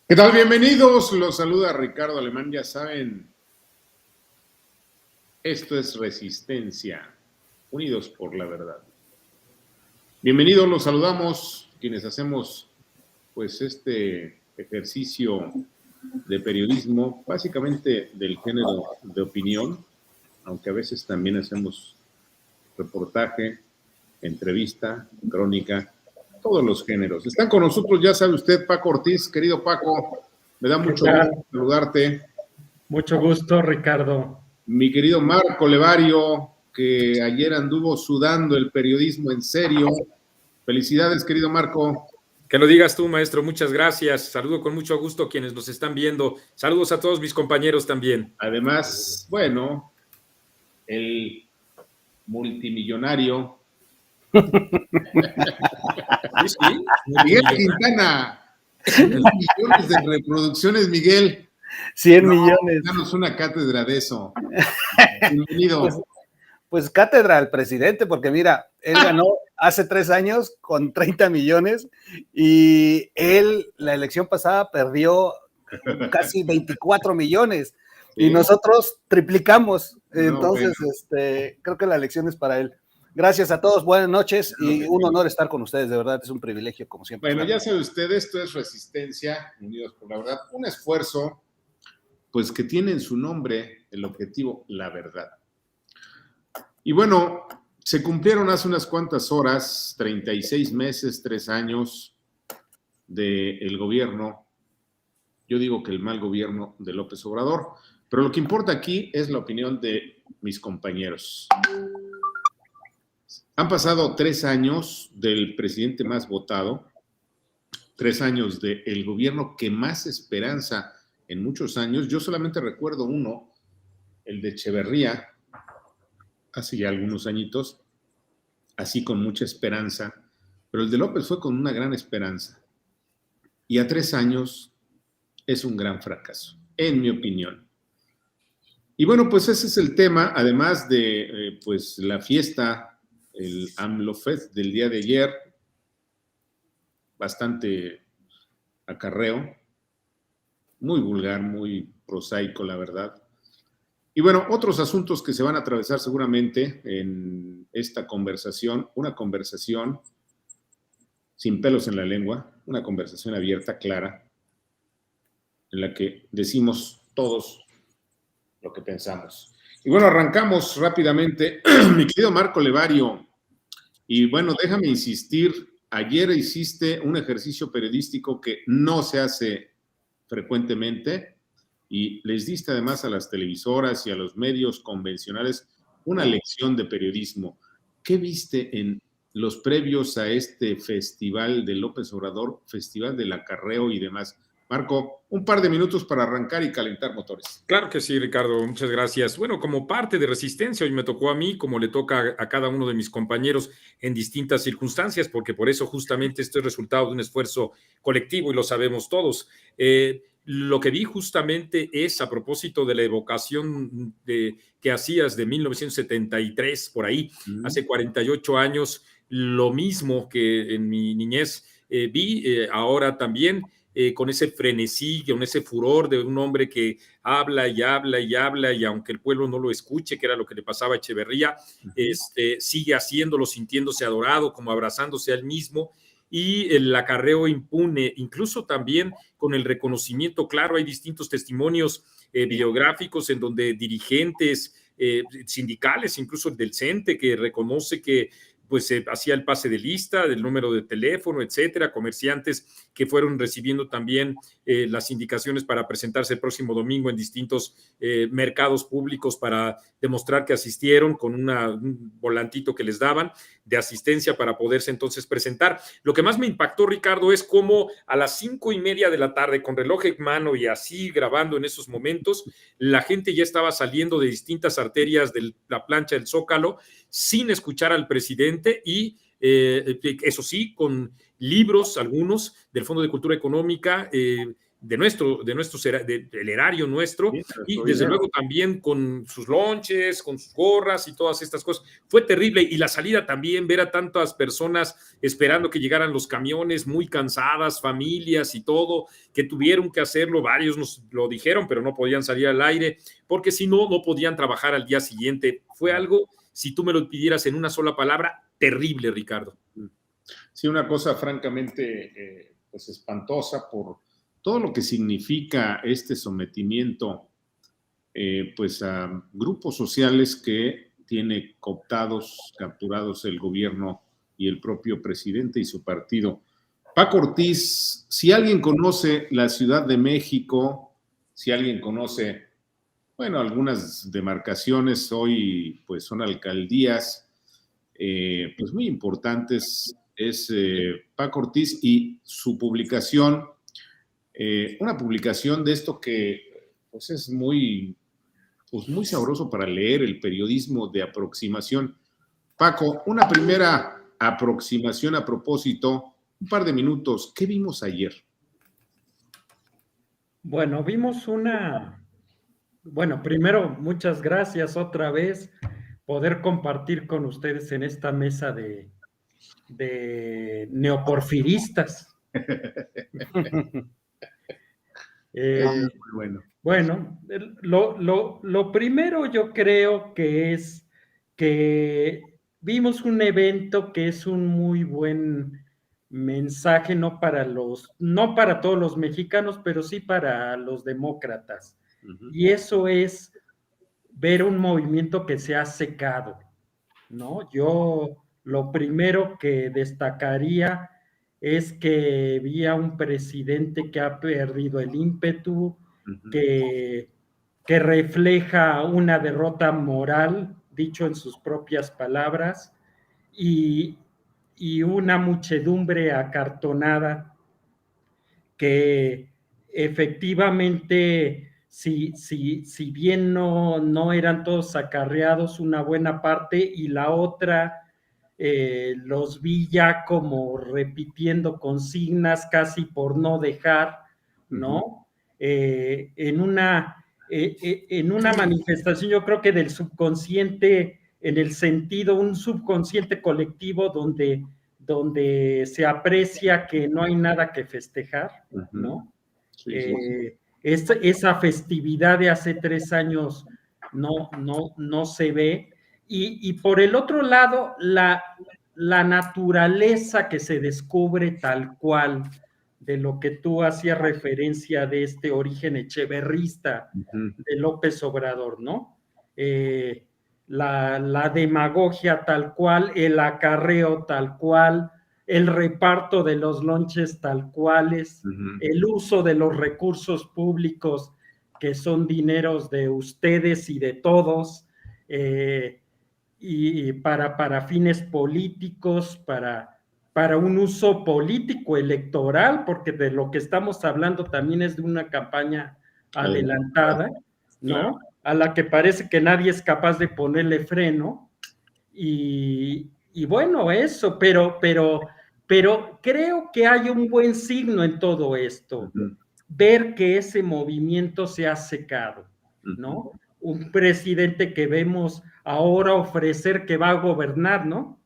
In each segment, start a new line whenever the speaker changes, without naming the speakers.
¿Qué tal? Bienvenidos, los saluda Ricardo Alemán, ya saben, esto es Resistencia, unidos por la verdad. Bienvenidos, los saludamos quienes hacemos pues este ejercicio de periodismo, básicamente del género de opinión, aunque a veces también hacemos reportaje, entrevista, crónica, todos los géneros. Están con nosotros, ya sabe usted, Paco Ortiz. Querido Paco, me da mucho gusto saludarte.
Mucho gusto, Ricardo.
Mi querido Marco Levario, que ayer anduvo sudando el periodismo en serio. Felicidades, querido Marco.
Que lo digas tú, maestro, muchas gracias. Saludo con mucho gusto a quienes nos están viendo. Saludos a todos mis compañeros también.
Además, bueno, el multimillonario
Sí.
Miguel Quintana. 100 millones de reproducciones, Miguel.
100 millones.
Danos una cátedra de eso. Bienvenido.
Pues cátedra al presidente, porque mira, él ganó hace 3 años con 30 millones y él la elección pasada perdió casi 24 millones y
Sí.
nosotros triplicamos.
No,
Entonces,
bueno.
creo que la elección es para él. Gracias a todos, buenas noches y un honor estar con ustedes, de verdad, es un privilegio como siempre.
Bueno, ya sabe usted, esto es Resistencia, unidos por la verdad, un esfuerzo pues que tiene en su nombre el objetivo, la verdad. Y bueno, se cumplieron hace unas cuantas horas, 36 meses, 3 años del gobierno, yo digo que el mal gobierno de López Obrador, pero lo que importa aquí es la opinión de mis compañeros. Han pasado 3 años del presidente más votado, 3 años del gobierno que más esperanza en muchos años. Yo solamente recuerdo uno, el de Echeverría, hace ya algunos añitos, así con mucha esperanza, pero el de López fue con una gran esperanza. Y a 3 años es un gran fracaso, en mi opinión. Y bueno, pues ese es el tema, además de pues la fiesta, el AMLO Fest del día de ayer, bastante acarreo, muy vulgar, muy prosaico, la verdad. Y bueno, otros asuntos que se van a atravesar seguramente en esta conversación, una conversación sin pelos en la lengua, una conversación abierta, clara, en la que decimos todos lo que pensamos. Y bueno, arrancamos rápidamente. Mi querido Marco Levario, y bueno, déjame insistir, ayer hiciste un ejercicio periodístico que no se hace frecuentemente y les diste además a las televisoras y a los medios convencionales una lección de periodismo. ¿Qué viste en los previos a este festival de López Obrador, festival del acarreo y demás? Marco, un par de minutos para arrancar y calentar motores.
Claro que sí, Ricardo, muchas gracias. Bueno, como parte de Resistencia, hoy me tocó a mí, como le toca a cada uno de mis compañeros en distintas circunstancias, porque por eso justamente esto es resultado de un esfuerzo colectivo y lo sabemos todos. Lo que vi justamente es a propósito de la evocación que hacías de 1973, por ahí, hace 48 años, lo mismo que en mi niñez vi, ahora también, con ese frenesí, con ese furor de un hombre que habla y habla y habla, y aunque el pueblo no lo escuche, que era lo que le pasaba a Echeverría, sigue haciéndolo, sintiéndose adorado, como abrazándose a él mismo, y el acarreo impune, incluso también con el reconocimiento claro. Hay distintos testimonios biográficos en donde dirigentes sindicales, incluso del CENTE, que reconoce que pues hacía el pase de lista, del número de teléfono, etcétera, comerciantes que fueron recibiendo también las indicaciones para presentarse el próximo domingo en distintos mercados públicos para demostrar que asistieron con un volantito que les daban de asistencia para poderse entonces presentar. Lo que más me impactó, Ricardo, es cómo a las 5:30 de la tarde, con reloj en mano y así grabando en esos momentos, la gente ya estaba saliendo de distintas arterias de la plancha del Zócalo sin escuchar al presidente y eso sí, con libros, algunos del Fondo de Cultura Económica, del erario nuestro, y desde luego también con sus lonches, con sus gorras y todas estas cosas. Fue terrible, y la salida también, ver a tantas personas esperando que llegaran los camiones, muy cansadas, familias y todo, que tuvieron que hacerlo, varios nos lo dijeron, pero no podían salir al aire, porque si no, no podían trabajar al día siguiente. Fue algo, si tú me lo pidieras en una sola palabra, terrible, Ricardo.
Sí, una cosa francamente pues espantosa por todo lo que significa este sometimiento pues a grupos sociales que tiene cooptados, capturados el gobierno y el propio presidente y su partido. Paco Ortiz, si alguien conoce la Ciudad de México, si alguien conoce, bueno, algunas demarcaciones hoy pues son alcaldías pues muy importantes, es Paco Ortiz y su publicación, una publicación de esto que pues es muy sabroso para leer, el periodismo de aproximación. Paco, una primera aproximación a propósito, un par de minutos, ¿qué vimos ayer?
Bueno, primero, muchas gracias otra vez poder compartir con ustedes en esta mesa de neoporfiristas.
Muy bueno.
Bueno, lo primero yo creo que es que vimos un evento que es un muy buen mensaje, no para todos los mexicanos, pero sí para los demócratas. Uh-huh. Y eso es ver un movimiento que se ha secado, ¿no? Yo lo primero que destacaría es que vi a un presidente que ha perdido el ímpetu, uh-huh, que refleja una derrota moral, dicho en sus propias palabras, y una muchedumbre acartonada que efectivamente, si bien no eran todos acarreados, una buena parte, y la otra los vi ya como repitiendo consignas casi por no dejar, ¿no? Uh-huh. En una manifestación, yo creo que del subconsciente, en el sentido, un subconsciente colectivo donde se aprecia que no hay nada que festejar, ¿no? Sí, sí. Esa festividad de hace 3 años no se ve. Y por el otro lado, la naturaleza que se descubre tal cual, de lo que tú hacías referencia de este origen echeverrista de López Obrador, ¿no? La demagogia tal cual, el acarreo tal cual, el reparto de los lonches tal cuales, uh-huh, el uso de los recursos públicos que son dineros de ustedes y de todos, y para fines políticos, para un uso político electoral, porque de lo que estamos hablando también es de una campaña adelantada, ¿no?
Claro.
A la que parece que nadie es capaz de ponerle freno. Y bueno, eso, pero creo que hay un buen signo en todo esto, ver que ese movimiento se ha secado, ¿no? Un presidente que vemos ahora ofrecer que va a gobernar, ¿no?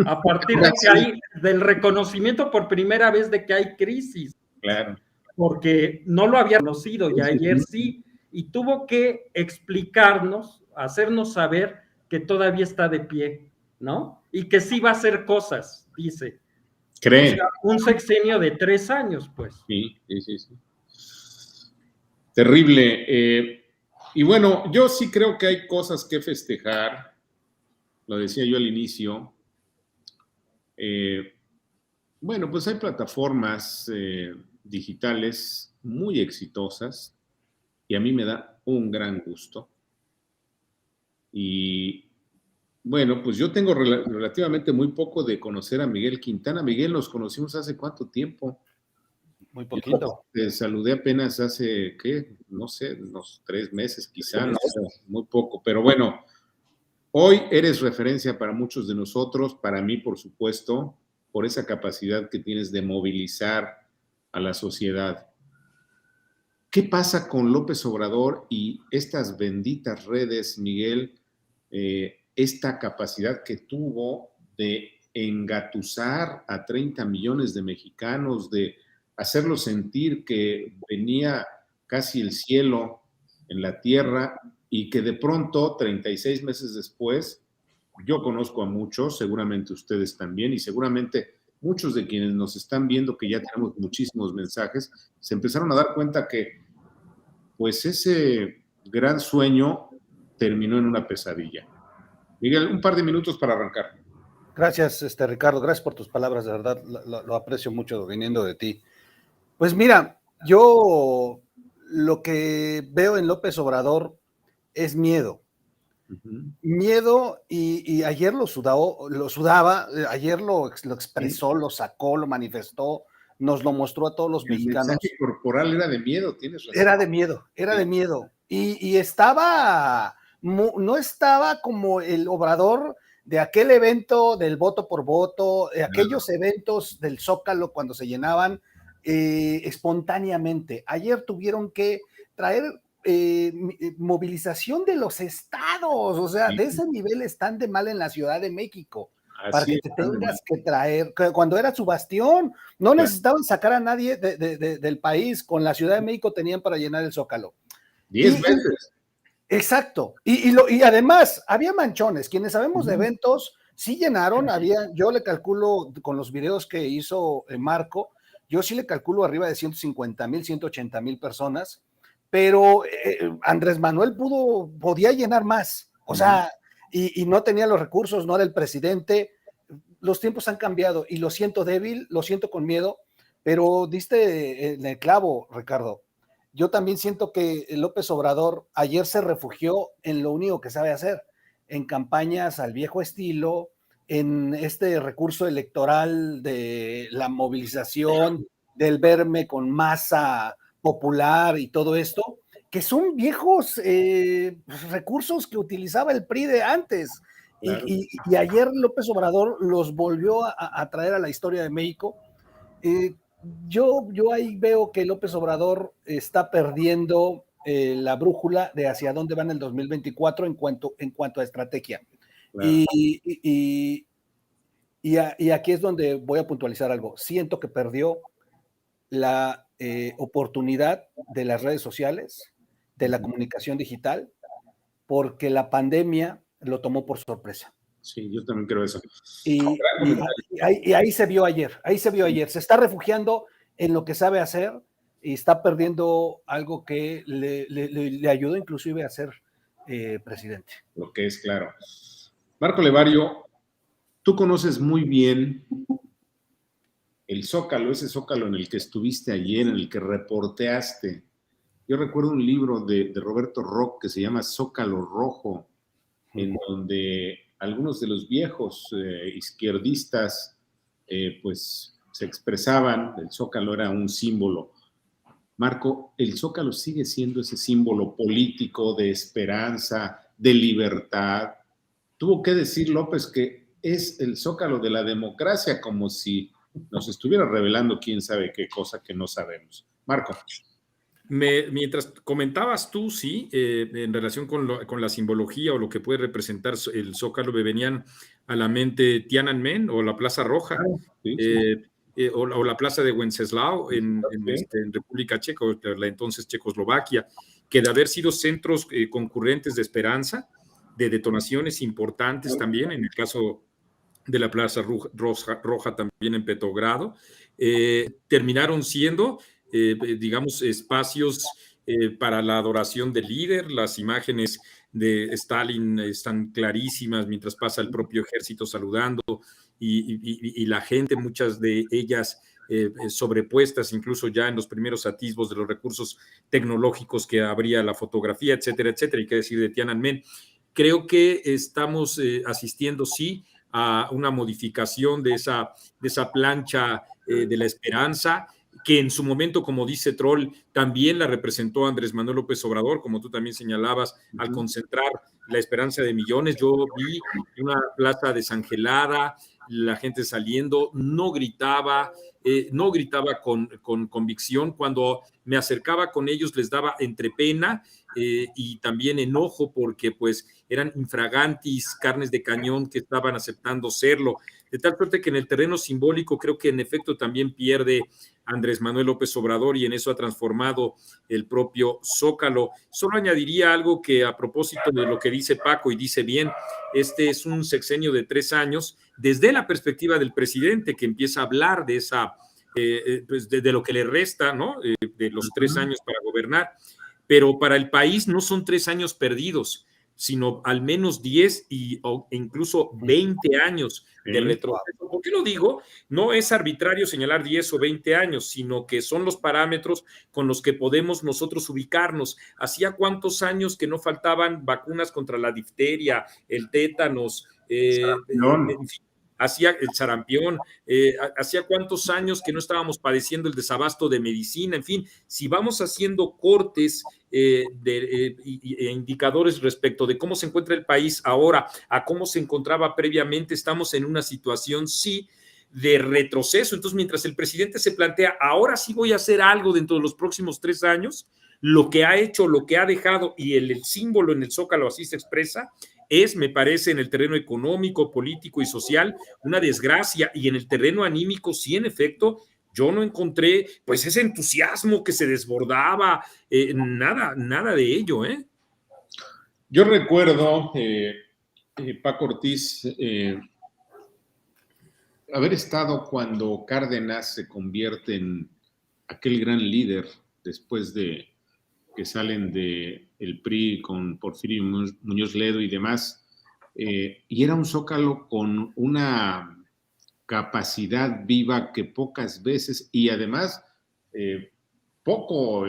A partir de que hay, del reconocimiento por primera vez de que hay crisis.
Claro.
Porque no lo había conocido y ayer sí, y tuvo que explicarnos, hacernos saber que todavía está de pie, ¿no? Y que sí va a hacer cosas, dice.
¿Cree?
O sea, un sexenio de 3 años, pues.
Sí. Terrible. Y bueno, yo sí creo que hay cosas que festejar, lo decía yo al inicio. Bueno, pues hay plataformas digitales muy exitosas y a mí me da un gran gusto. Y bueno, pues yo tengo relativamente muy poco de conocer a Miguel Quintana. Miguel, nos conocimos hace cuánto tiempo.
Muy poquito.
Te saludé apenas hace, ¿qué? No sé, unos 3 meses quizá, no sé, muy poco. Pero bueno, hoy eres referencia para muchos de nosotros, para mí, por supuesto, por esa capacidad que tienes de movilizar a la sociedad. ¿Qué pasa con López Obrador y estas benditas redes, Miguel? Esta capacidad que tuvo de engatusar a 30 millones de mexicanos, de hacerlos sentir que venía casi el cielo en la tierra y que de pronto, 36 meses después, yo conozco a muchos, seguramente ustedes también, y seguramente muchos de quienes nos están viendo, que ya tenemos muchísimos mensajes, se empezaron a dar cuenta que pues ese gran sueño terminó en una pesadilla. Miguel, un par de minutos para arrancar.
Gracias, Ricardo, gracias por tus palabras, de verdad, lo aprecio mucho viniendo de ti. Pues mira, yo lo que veo en López Obrador es miedo. Miedo, y ayer lo sudaba, ayer lo expresó, lo sacó, lo manifestó, nos lo mostró a todos los mexicanos.
El mensaje corporal era de miedo, tienes razón.
Era de miedo. Y estaba, no estaba como el Obrador de aquel evento del voto por voto, de aquellos eventos del Zócalo cuando se llenaban espontáneamente. Ayer tuvieron que traer movilización de los estados, o sea, de ese nivel están de mal en la Ciudad de México. Para que te tengas que traer, cuando era su bastión, no necesitaban sacar a nadie del país, con la Ciudad de México tenían para llenar el Zócalo.
10 veces.
Exacto, y además había manchones, quienes sabemos de eventos, sí llenaron, yo le calculo con los videos que hizo Marco, yo sí le calculo arriba de 150,000, 180,000 personas, pero Andrés Manuel podía llenar más, o sea, y no tenía los recursos, no era el presidente. Los tiempos han cambiado y lo siento débil, lo siento con miedo, pero diste en el clavo, Ricardo. Yo también siento que López Obrador ayer se refugió en lo único que sabe hacer, en campañas al viejo estilo, en este recurso electoral de la movilización, del verme con masa popular y todo esto, que son viejos recursos que utilizaba el PRI de antes. Claro. Y ayer López Obrador los volvió a traer a la historia de México. Yo ahí veo que López Obrador está perdiendo la brújula de hacia dónde va en el 2024 en cuanto a estrategia. Claro. Y aquí es donde voy a puntualizar algo. Siento que perdió la oportunidad de las redes sociales, de la comunicación digital, porque la pandemia lo tomó por sorpresa.
Sí, yo también creo eso.
Y ahí se vio ayer, se está refugiando en lo que sabe hacer y está perdiendo algo que le ayudó inclusive a ser presidente.
Lo que es claro. Marco Levario, tú conoces muy bien el Zócalo, ese Zócalo en el que estuviste ayer, en el que reporteaste. Yo recuerdo un libro de Roberto Rock que se llama Zócalo Rojo, en donde algunos de los viejos izquierdistas pues se expresaban, el Zócalo era un símbolo. Marco, el Zócalo sigue siendo ese símbolo político de esperanza, de libertad. Tuvo que decir López que es el Zócalo de la democracia, como si nos estuviera revelando quién sabe qué cosa que no sabemos. Marco.
Mientras comentabas tú, sí, en relación con la simbología o lo que puede representar el Zócalo, me venían a la mente Tiananmen o la Plaza Roja,
Sí, sí.
o la Plaza de Wenceslao en República Checa, la entonces Checoslovaquia, que de haber sido centros concurrentes de esperanza, de detonaciones importantes también, en el caso de la Plaza Roja también en Petrogrado, terminaron siendo digamos, espacios para la adoración del líder. Las imágenes de Stalin están clarísimas mientras pasa el propio ejército saludando y la gente, muchas de ellas sobrepuestas incluso ya en los primeros atisbos de los recursos tecnológicos que habría la fotografía, etcétera, etcétera, y qué decir de Tiananmen. Creo que estamos asistiendo, sí, a una modificación de esa plancha de la esperanza, que en su momento, como dice Troll, también la representó Andrés Manuel López Obrador, como tú también señalabas, al concentrar la esperanza de millones. Yo vi una plaza desangelada, la gente saliendo, no gritaba con convicción. Cuando me acercaba con ellos les daba entre pena y también enojo, porque pues eran infragantis, carnes de cañón que estaban aceptando serlo, de tal suerte que en el terreno simbólico creo que en efecto también pierde Andrés Manuel López Obrador, y en eso ha transformado el propio Zócalo. Solo añadiría algo que, a propósito de lo que dice Paco, y dice bien, este es un sexenio de 3 años, desde la perspectiva del presidente, que empieza a hablar de esa, pues de lo que le resta, ¿no? De los 3 años para gobernar, pero para el país no son 3 años perdidos, sino al menos 10 e incluso 20 años de retroceso. ¿Por qué lo digo? No es arbitrario señalar 10 o 20 años, sino que son los parámetros con los que podemos nosotros ubicarnos. ¿Hacía cuántos años que no faltaban vacunas contra la difteria, el tétanos, hacía el sarampión, hacía cuántos años que no estábamos padeciendo el desabasto de medicina? En fin, si vamos haciendo cortes e indicadores respecto de cómo se encuentra el país ahora a cómo se encontraba previamente, estamos en una situación, sí, de retroceso. Entonces, mientras el presidente se plantea, ahora sí voy a hacer algo dentro de los próximos 3 años, lo que ha hecho, lo que ha dejado, y el símbolo en el Zócalo así se expresa, es, me parece, en el terreno económico, político y social, una desgracia, y en el terreno anímico, sí, en efecto, yo no encontré, pues, ese entusiasmo que se desbordaba, nada de ello, ¿eh?
Yo recuerdo, Paco Ortiz, haber estado cuando Cárdenas se convierte en aquel gran líder después de que salen del PRI con Porfirio Muñoz Ledo y demás, y era un Zócalo con una capacidad viva que pocas veces, y además poco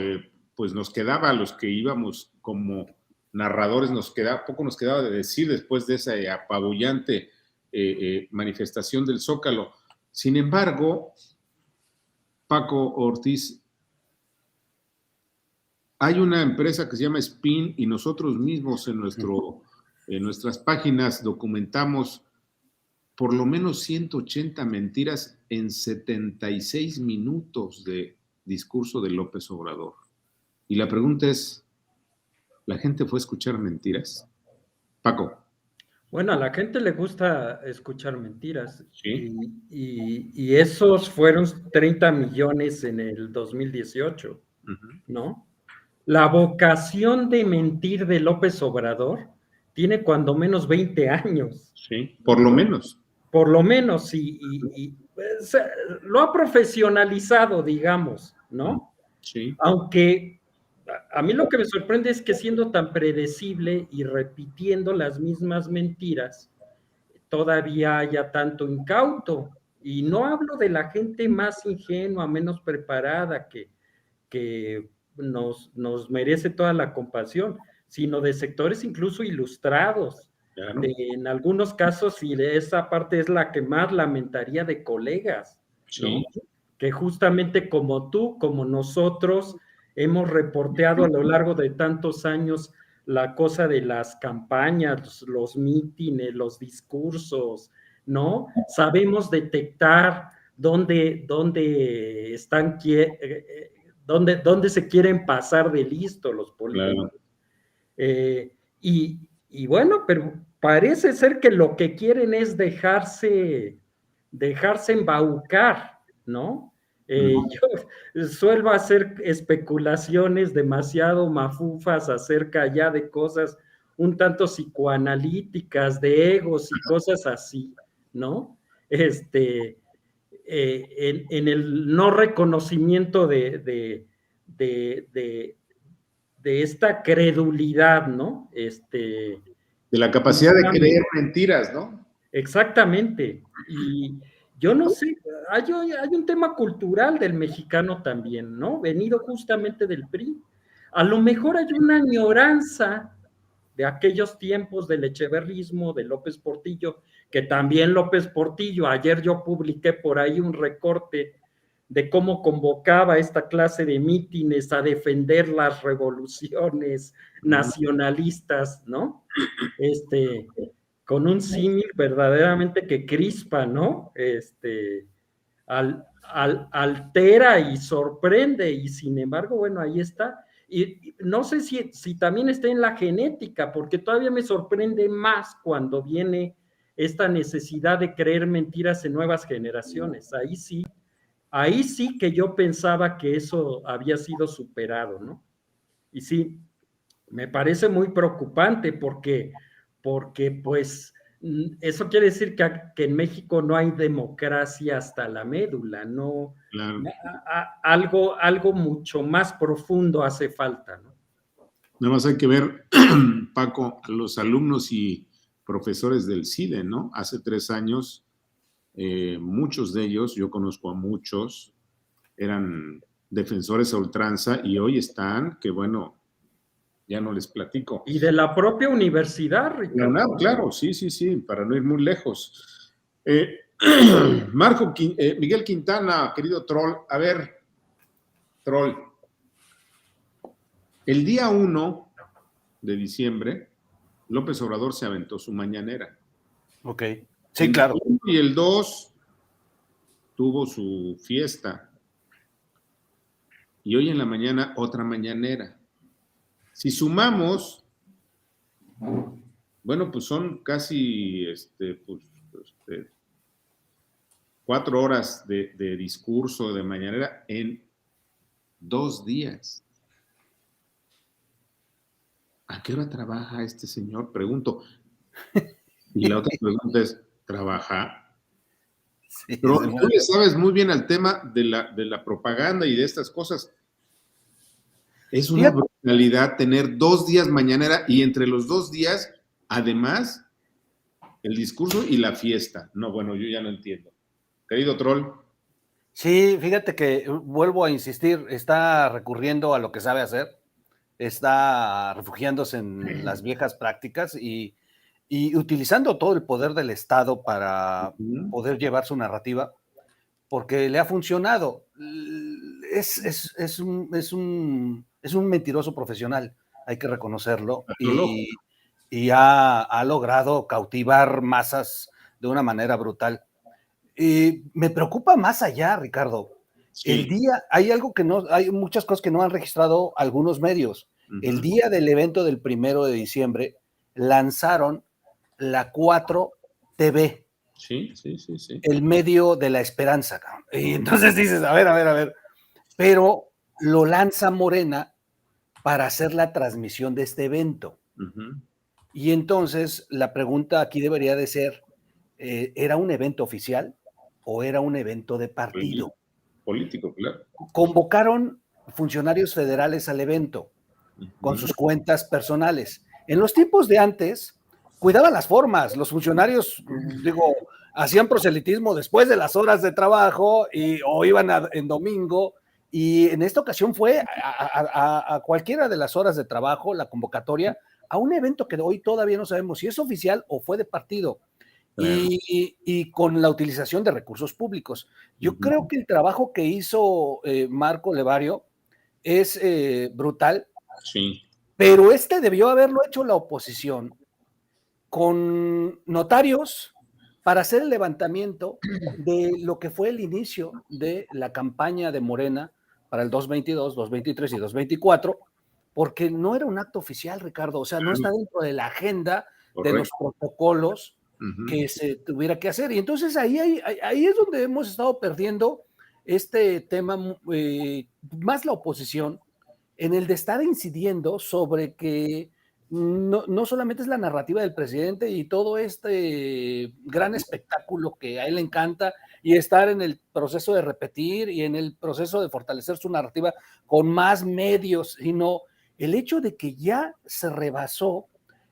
pues nos quedaba a los que íbamos como narradores, poco nos quedaba de decir después de esa apabullante manifestación del Zócalo. Sin embargo, Paco Ortiz, hay una empresa que se llama Spin, y nosotros mismos en nuestras páginas documentamos por lo menos 180 mentiras en 76 minutos de discurso de López Obrador. Y la pregunta es, ¿la gente fue a escuchar mentiras? Paco.
Bueno, a la gente le gusta escuchar mentiras.
¿Sí?
Y esos fueron 30 millones en el 2018, ¿no? La vocación de mentir de López Obrador tiene cuando menos 20 años.
Sí, por lo menos.
Por lo menos, y lo ha profesionalizado, digamos, ¿no?
Sí.
Aunque a mí lo que me sorprende es que, siendo tan predecible y repitiendo las mismas mentiras, todavía haya tanto incauto. Y no hablo de la gente más ingenua, menos preparada, que nos merece toda la compasión, sino de sectores incluso ilustrados,
Claro.
En algunos casos, y de esa parte es la que más lamentaría de colegas, ¿no?
Sí.
Que justamente como tú, como nosotros, hemos reporteado a lo largo de tantos años la cosa de las campañas, los mítines, los discursos, ¿no? Sabemos detectar dónde están, dónde se quieren pasar de listo los políticos.
Claro.
Y bueno, pero parece ser que lo que quieren es dejarse embaucar, ¿no? Yo suelo hacer especulaciones demasiado mafufas acerca ya de cosas un tanto psicoanalíticas, de egos y cosas así, ¿no? En el no reconocimiento de esta credulidad, ¿no?
De la capacidad de creer mentiras, ¿no?
Exactamente. Y yo no sé, hay un tema cultural del mexicano también, ¿no? Venido justamente del PRI. A lo mejor hay una añoranza de aquellos tiempos del echeverrismo, de López Portillo, que también López Portillo, ayer yo publiqué por ahí un recorte de cómo convocaba esta clase de mítines a defender las revoluciones nacionalistas, ¿no? Con un símil verdaderamente que crispa, ¿no? Altera y sorprende, y sin embargo, bueno, ahí está. Y no sé si también está en la genética, porque todavía me sorprende más cuando viene esta necesidad de creer mentiras en nuevas generaciones. Ahí sí que yo pensaba que eso había sido superado, ¿no? Y sí, me parece muy preocupante porque pues eso quiere decir que en México no hay democracia hasta la médula, no,
Claro.
algo mucho más profundo hace falta, ¿no?
Nada más hay que ver, Paco, a los alumnos y profesores del CIDE, ¿no? Hace 3 años, muchos de ellos, yo conozco a muchos, eran defensores a ultranza y hoy están, que bueno, ya no les platico.
Y de la propia universidad, Ricardo.
Claro, sí, para no ir muy lejos. Miguel Quintana, querido troll, a ver, troll, el día 1 de diciembre, López Obrador se aventó su mañanera.
Ok, sí, claro.
Y el 2 tuvo su fiesta. Y hoy en la mañana otra mañanera. Si sumamos, bueno, pues son casi 4 horas de discurso de mañanera en 2 días. ¿A qué hora trabaja este señor? Pregunto. Y la otra pregunta es, ¿trabaja?
Sí,
pero tú le sabes muy bien al tema de la propaganda y de estas cosas. Es una brutalidad tener 2 días mañanera y entre los 2 días, además, el discurso y la fiesta. No, bueno, yo ya no entiendo. Querido troll.
Sí, fíjate que vuelvo a insistir, está recurriendo a lo que sabe hacer, está refugiándose en las viejas prácticas y utilizando todo el poder del Estado para poder llevar su narrativa, porque le ha funcionado. Es un mentiroso profesional, hay que reconocerlo, y ha logrado cautivar masas de una manera brutal. Me preocupa más allá, Ricardo. Sí. Hay muchas cosas que no han registrado algunos medios. El día del evento del 1 de diciembre lanzaron la 4 TV.
Sí.
El medio de la esperanza. Y entonces dices, a ver. Pero lo lanza Morena para hacer la transmisión de este evento. Y entonces la pregunta aquí debería de ser, ¿era un evento oficial o era un evento de partido?
Político, claro.
Convocaron funcionarios federales al evento con sus cuentas personales. En los tiempos de antes, cuidaban las formas. Los funcionarios, hacían proselitismo después de las horas de trabajo o iban en domingo. Y en esta ocasión fue a cualquiera de las horas de trabajo, la convocatoria, a un evento que hoy todavía no sabemos si es oficial o fue de partido. Y con la utilización de recursos públicos. Yo creo que el trabajo que hizo Marco Levario es brutal,
Sí.
pero debió haberlo hecho la oposición con notarios para hacer el levantamiento de lo que fue el inicio de la campaña de Morena para el 2022, 2023 y 2024, porque no era un acto oficial, Ricardo, o sea, no está dentro de la agenda de los protocolos que se tuviera que hacer. Y entonces ahí es donde hemos estado perdiendo este tema, más la oposición, en el de estar incidiendo sobre que no solamente es la narrativa del presidente y todo este gran espectáculo que a él le encanta, y estar en el proceso de repetir y en el proceso de fortalecer su narrativa con más medios, sino el hecho de que ya se rebasó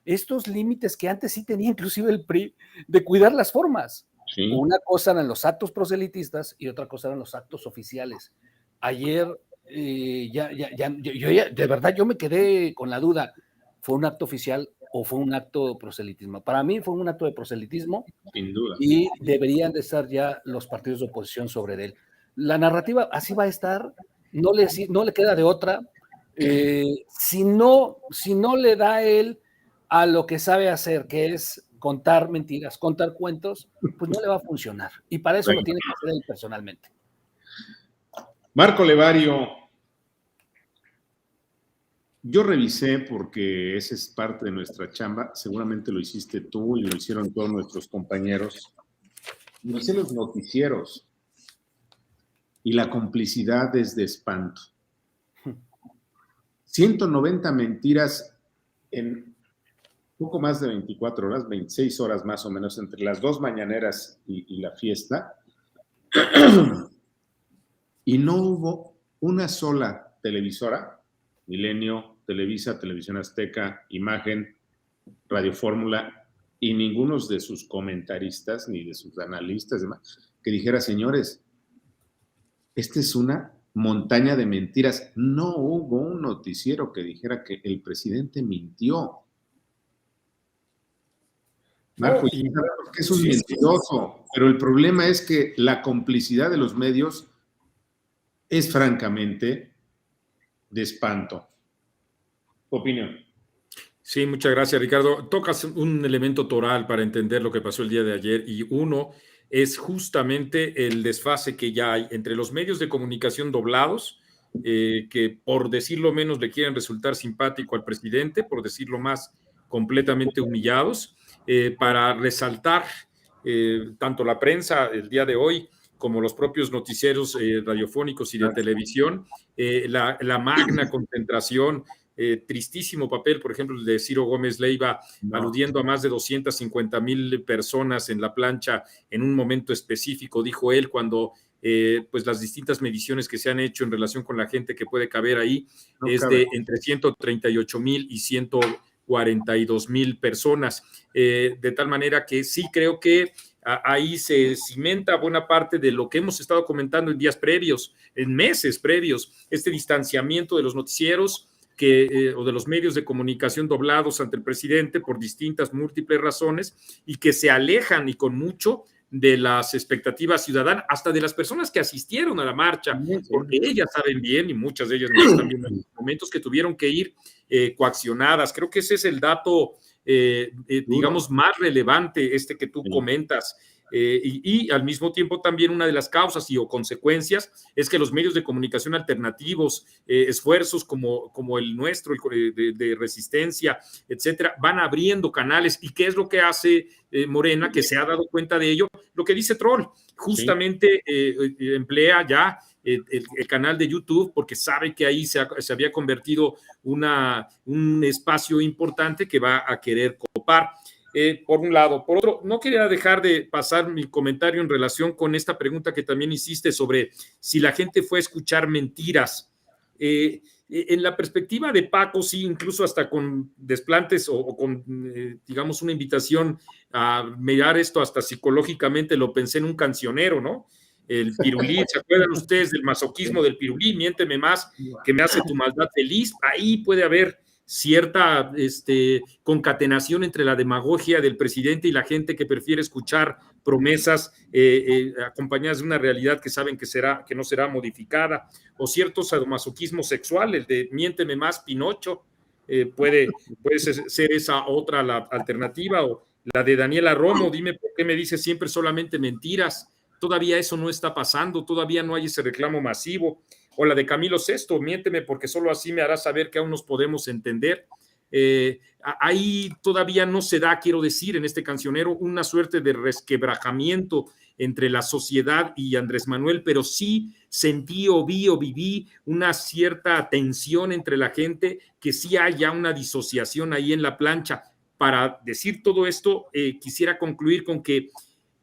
estos límites que antes sí tenía inclusive el PRI, de cuidar las formas. Sí. Una cosa eran los actos proselitistas y otra cosa eran los actos oficiales. Ayer, de verdad, yo me quedé con la duda, ¿fue un acto oficial o fue un acto de proselitismo? Para mí fue un acto de proselitismo. Sin duda. Y deberían de estar ya los partidos de oposición sobre él. La narrativa así va a estar, no le queda de otra. Si no le da él a lo que sabe hacer, que es contar mentiras, contar cuentos, pues no le va a funcionar. Y para eso lo tiene que hacer él personalmente.
Marco Levario, yo revisé, porque esa es parte de nuestra chamba, seguramente lo hiciste tú y lo hicieron todos nuestros compañeros, revisé los noticieros y la complicidad es de espanto. 190 mentiras en poco más de 24 horas, 26 horas más o menos, entre las dos mañaneras y la fiesta, y no hubo una sola televisora, Milenio, Televisa, Televisión Azteca, Imagen, Radio Fórmula, y ninguno de sus comentaristas ni de sus analistas, demás, que dijera, señores, esta es una montaña de mentiras. No hubo un noticiero que dijera que el presidente mintió. Marco, y sabemos que es un mentiroso, pero el problema es que la complicidad de los medios es francamente de espanto. Opinión.
Sí, muchas gracias, Ricardo. Tocas un elemento toral para entender lo que pasó el día de ayer, y uno es justamente el desfase que ya hay entre los medios de comunicación doblados, que por decirlo menos le quieren resultar simpático al presidente, por decirlo más, completamente humillados, para resaltar tanto la prensa el día de hoy como los propios noticieros radiofónicos y de televisión, la magna concentración, tristísimo papel, por ejemplo, el de Ciro Gómez Leiva, aludiendo a más de 250,000 personas en la plancha en un momento específico, dijo él, cuando pues las distintas mediciones que se han hecho en relación con la gente que puede caber ahí es de entre 138,000 y 142,000 personas, de tal manera que sí creo que ahí se cimenta buena parte de lo que hemos estado comentando en días previos, en meses previos, este distanciamiento de los noticieros o de los medios de comunicación doblados ante el presidente por distintas, múltiples razones, y que se alejan y con mucho de las expectativas ciudadanas, hasta de las personas que asistieron a la marcha, porque ellas saben bien, y muchas de ellas no están viendo en momentos, que tuvieron que ir coaccionadas. Creo que ese es el dato, digamos, más relevante, que tú comentas. Y al mismo tiempo también una de las causas o consecuencias es que los medios de comunicación alternativos, esfuerzos como el nuestro, de resistencia, etcétera, van abriendo canales. ¿Y qué es lo que hace Morena, que se ha dado cuenta de ello? Lo que dice Troll, justamente emplea ya el canal de YouTube, porque sabe que ahí se había convertido un espacio importante que va a querer copar. Por un lado. Por otro, no quería dejar de pasar mi comentario en relación con esta pregunta que también hiciste sobre si la gente fue a escuchar mentiras. En la perspectiva de Paco, sí, incluso hasta con desplantes o con, digamos, una invitación a mirar esto hasta psicológicamente, lo pensé en un cancionero, ¿no? El pirulí, ¿se acuerdan ustedes del masoquismo del pirulí? Miénteme más, que me hace tu maldad feliz. Ahí puede haber cierta concatenación entre la demagogia del presidente y la gente que prefiere escuchar promesas acompañadas de una realidad que saben que no será modificada, o cierto sadomasoquismo sexual, el de miénteme más, Pinocho, puede ser esa otra la alternativa, o la de Daniela Romo, dime por qué me dices siempre solamente mentiras. Todavía eso no está pasando, todavía no hay ese reclamo masivo. O la de Camilo VI, miénteme porque solo así me hará saber que aún nos podemos entender. Ahí todavía no se da, quiero decir, en este cancionero, una suerte de resquebrajamiento entre la sociedad y Andrés Manuel, pero sí sentí o vi o viví una cierta tensión entre la gente, que sí haya una disociación ahí en la plancha. Para decir todo esto, quisiera concluir con que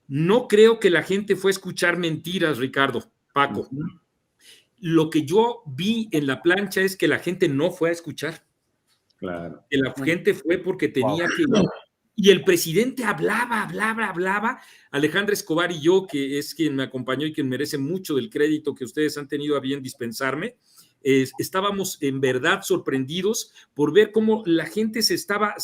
no creo que la gente fue a escuchar mentiras, Ricardo, Paco. Lo que yo vi en la plancha es que la gente no fue a escuchar.
Claro.
Que la gente fue porque tenía que... Y el presidente hablaba. Alejandra Escobar y yo, que es quien me acompañó y quien merece mucho del crédito que ustedes han tenido a bien dispensarme, estábamos en verdad sorprendidos por ver cómo la gente se estaba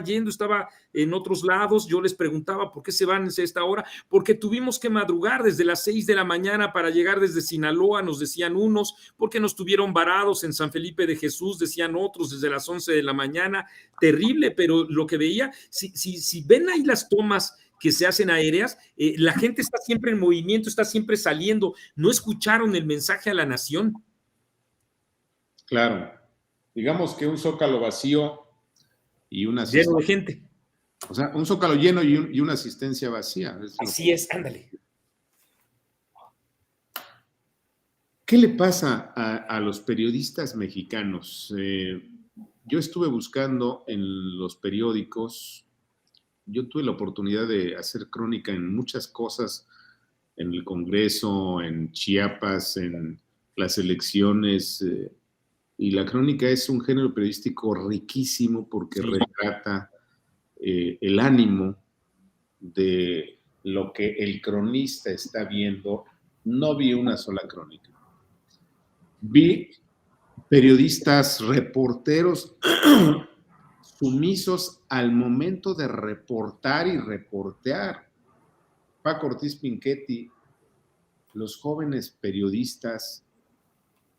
yendo, estaba en otros lados. Yo les preguntaba por qué se van a esta hora, porque tuvimos que madrugar desde las 6 de la mañana para llegar desde Sinaloa, nos decían unos, porque nos tuvieron varados en San Felipe de Jesús, decían otros, desde las 11 de la mañana, terrible, pero lo que veía, si ven ahí las tomas que se hacen aéreas, la gente está siempre en movimiento, está siempre saliendo. No escucharon el mensaje a la nación.
Claro. Digamos que un Zócalo vacío y una asistencia.
Lleno de gente.
O sea, un Zócalo lleno y una asistencia vacía.
Así es, ándale.
¿Qué le pasa a los periodistas mexicanos? Yo estuve buscando en los periódicos, yo tuve la oportunidad de hacer crónica en muchas cosas, en el Congreso, en Chiapas, en las elecciones, y la crónica es un género periodístico riquísimo porque retrata el ánimo de lo que el cronista está viendo. No vi una sola crónica. Vi periodistas, reporteros sumisos al momento de reportar y reportear. Paco Ortiz Pinchetti, los jóvenes periodistas,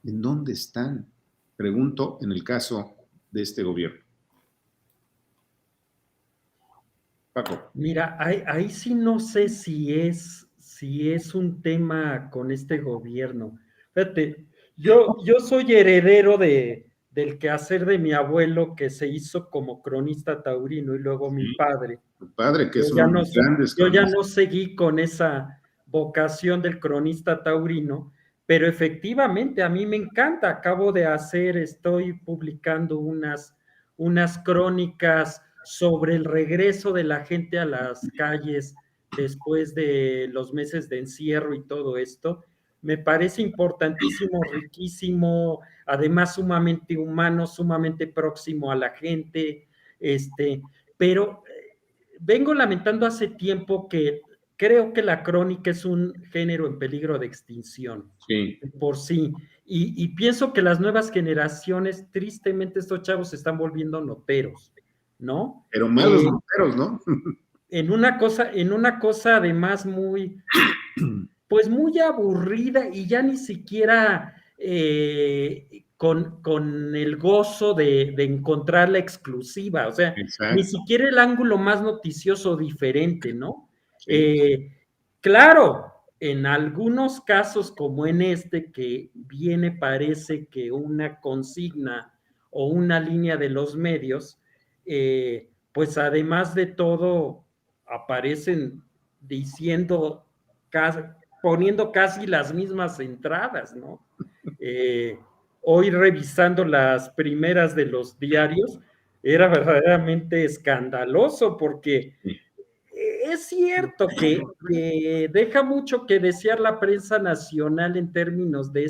¿en dónde están? Pregunto en el caso de este gobierno. Paco.
Mira, ahí sí no sé si es un tema con este gobierno. Fíjate, yo soy heredero del quehacer de mi abuelo, que se hizo como cronista taurino, y luego mi padre.
Tu padre, que es uno de los grandes
cronistas. Yo ya no seguí con esa vocación del cronista taurino, pero efectivamente a mí me encanta. Estoy publicando unas crónicas sobre el regreso de la gente a las calles después de los meses de encierro y todo esto. Me parece importantísimo, riquísimo, además sumamente humano, sumamente próximo a la gente, pero vengo lamentando hace tiempo que creo que la crónica es un género en peligro de extinción,
sí,
por sí, y pienso que las nuevas generaciones, tristemente, estos chavos se están volviendo noteros, ¿no?
Pero malos noteros, ¿no?
En una cosa además muy, pues muy aburrida, y ya ni siquiera con el gozo de encontrar la exclusiva, o sea,
exacto,
ni siquiera el ángulo más noticioso diferente, ¿no? Sí. Claro, en algunos casos como en este, que viene, parece que una consigna o una línea de los medios, pues además de todo aparecen poniendo casi las mismas entradas, ¿no? Hoy, revisando las primeras de los diarios, era verdaderamente escandaloso, porque es cierto que deja mucho que desear la prensa nacional en términos de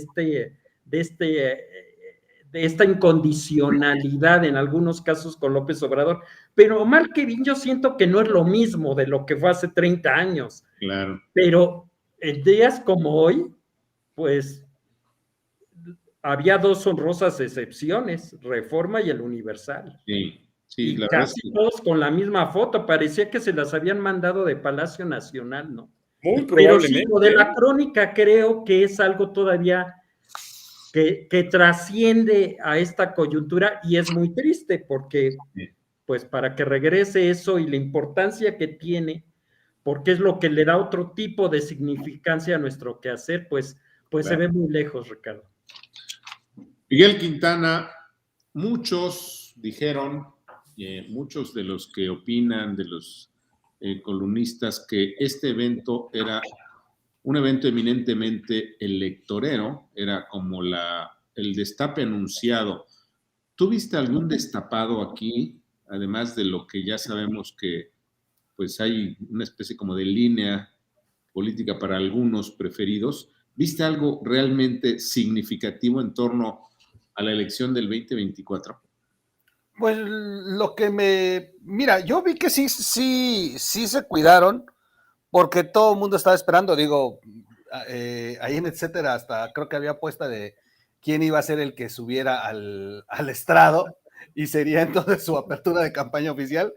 esta incondicionalidad en algunos casos con López Obrador, pero mal que bien yo siento que no es lo mismo de lo que fue hace 30 años.
Claro.
Pero en días como hoy, pues había dos honrosas excepciones, Reforma y el Universal.
Sí, sí,
Y
la verdad
casi
es que
todos con la misma foto, parecía que se las habían mandado de Palacio Nacional, ¿no?
Muy
Pero sí,
probablemente.
lo de la crónica creo que es algo todavía que trasciende a esta coyuntura y es muy triste porque, pues, para que regrese eso y la importancia que tiene, porque es lo que le da otro tipo de significancia a nuestro quehacer, pues se
claro.
ve muy lejos, Ricardo.
Miguel Quintana, muchos dijeron, muchos de los que opinan, de los columnistas, que este evento era un evento eminentemente electorero, era como el destape anunciado. ¿Tú viste algún destapado aquí, además de lo que ya sabemos que pues hay una especie como de línea política para algunos preferidos? ¿Viste algo realmente significativo en torno a la elección del 2024?
Pues lo que mira, yo vi que sí se cuidaron, porque todo el mundo estaba esperando, digo, ahí en etcétera, hasta creo que había apuesta de quién iba a ser el que subiera al estrado, y sería entonces su apertura de campaña oficial.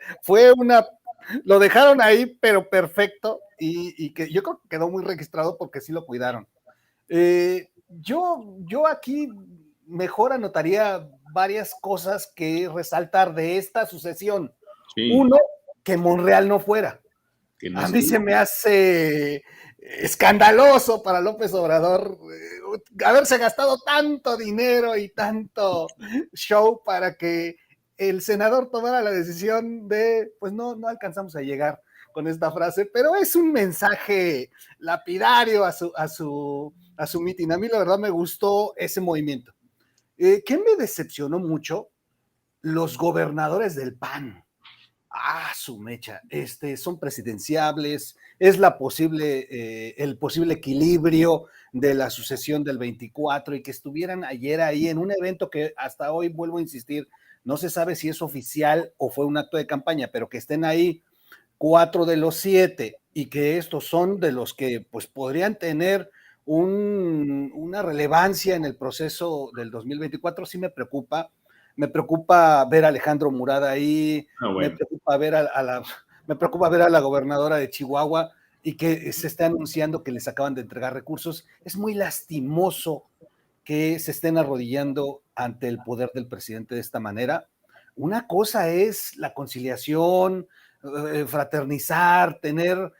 Lo dejaron ahí, pero perfecto, y que yo creo que quedó muy registrado porque sí lo cuidaron. Yo aquí mejor anotaría varias cosas que resaltar de esta sucesión.
Sí.
Uno, que Monreal no fuera.
Que no
a mí se me hace escandaloso para López Obrador haberse gastado tanto dinero y tanto show para que el senador tomara la decisión de, pues no alcanzamos a llegar con esta frase, pero es un mensaje lapidario a su mitin. A mí la verdad me gustó ese movimiento. ¿Qué me decepcionó mucho? Los gobernadores del PAN. Su mecha, son presidenciables, es el posible equilibrio de la sucesión del 24 y que estuvieran ayer ahí en un evento que hasta hoy, vuelvo a insistir, no se sabe si es oficial o fue un acto de campaña, pero que estén ahí 4 de los 7 y que estos son de los que pues podrían tener una relevancia en el proceso del 2024, sí me preocupa. Me preocupa ver a Alejandro Murat ahí, bueno. me preocupa ver a la gobernadora de Chihuahua y que se esté anunciando que les acaban de entregar recursos. Es muy lastimoso que se estén arrodillando ante el poder del presidente de esta manera. Una cosa es la conciliación, fraternizar, tener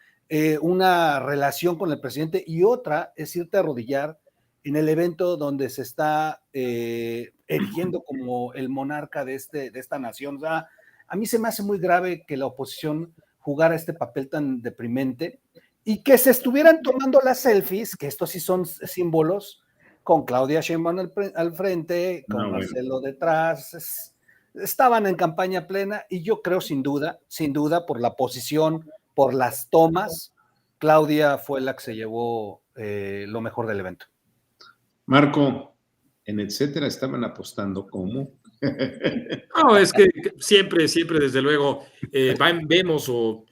una relación con el presidente, y otra es irte a arrodillar en el evento donde se está erigiendo como el monarca de esta nación. O sea, a mí se me hace muy grave que la oposición jugara este papel tan deprimente y que se estuvieran tomando las selfies, que estos sí son símbolos, con Claudia Sheinbaum al frente, con Marcelo detrás. Estaban en campaña plena y yo creo sin duda, por la posición, por las tomas, Claudia fue la que se llevó lo mejor del evento.
Marco, en etcétera estaban apostando ¿cómo?
No, es que siempre, desde luego, vemos o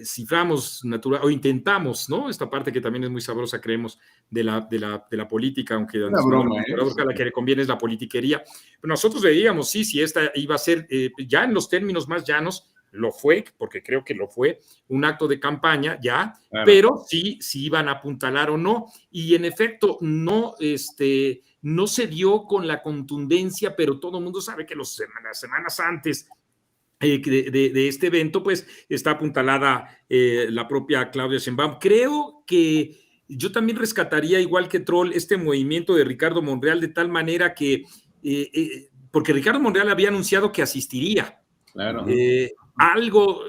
ciframos natural o intentamos, ¿no? Esta parte que también es muy sabrosa, creemos, de la política, aunque
una broma,
a la que le conviene es la politiquería. Pero nosotros veíamos, si esta iba a ser, ya en los términos más llanos, lo fue, porque creo que lo fue, un acto de campaña ya, claro. Pero si iban a apuntalar o no, y en efecto no se dio con la contundencia, pero todo el mundo sabe que las semanas antes de este evento, pues está apuntalada la propia Claudia Sheinbaum. Creo que yo también rescataría, igual que Troll, este movimiento de Ricardo Monreal, de tal manera que, porque Ricardo Monreal había anunciado que asistiría.
Claro.
Algo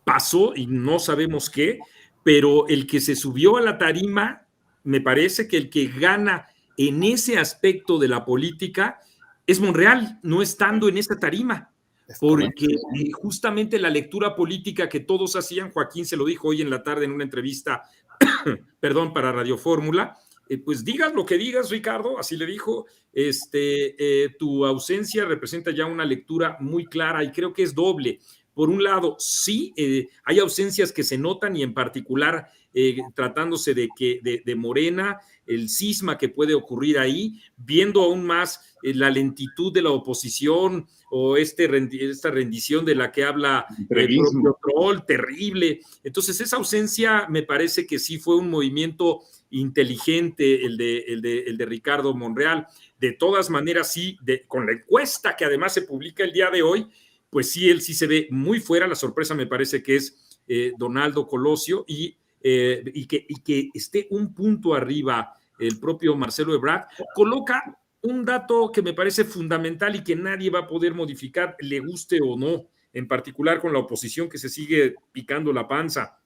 pasó y no sabemos qué, pero el que se subió a la tarima, me parece que el que gana en ese aspecto de la política es Monreal, no estando en esa tarima, porque justamente la lectura política que todos hacían, Joaquín se lo dijo hoy en la tarde en una entrevista, para Radio Fórmula, pues digas lo que digas, Ricardo, así le dijo, tu ausencia representa ya una lectura muy clara y creo que es doble. Por un lado, sí, hay ausencias que se notan y en particular tratándose de Morena, el cisma que puede ocurrir ahí, viendo aún más la lentitud de la oposición o esta rendición de la que habla el propio troll, terrible. Entonces, esa ausencia me parece que sí fue un movimiento inteligente el de Ricardo Monreal. De todas maneras, sí, con la encuesta que además se publica el día de hoy, pues sí, él sí se ve muy fuera. La sorpresa me parece que es Donaldo Colosio y que esté un punto arriba el propio Marcelo Ebrard, coloca un dato que me parece fundamental y que nadie va a poder modificar, le guste o no, en particular con la oposición que se sigue picando la panza,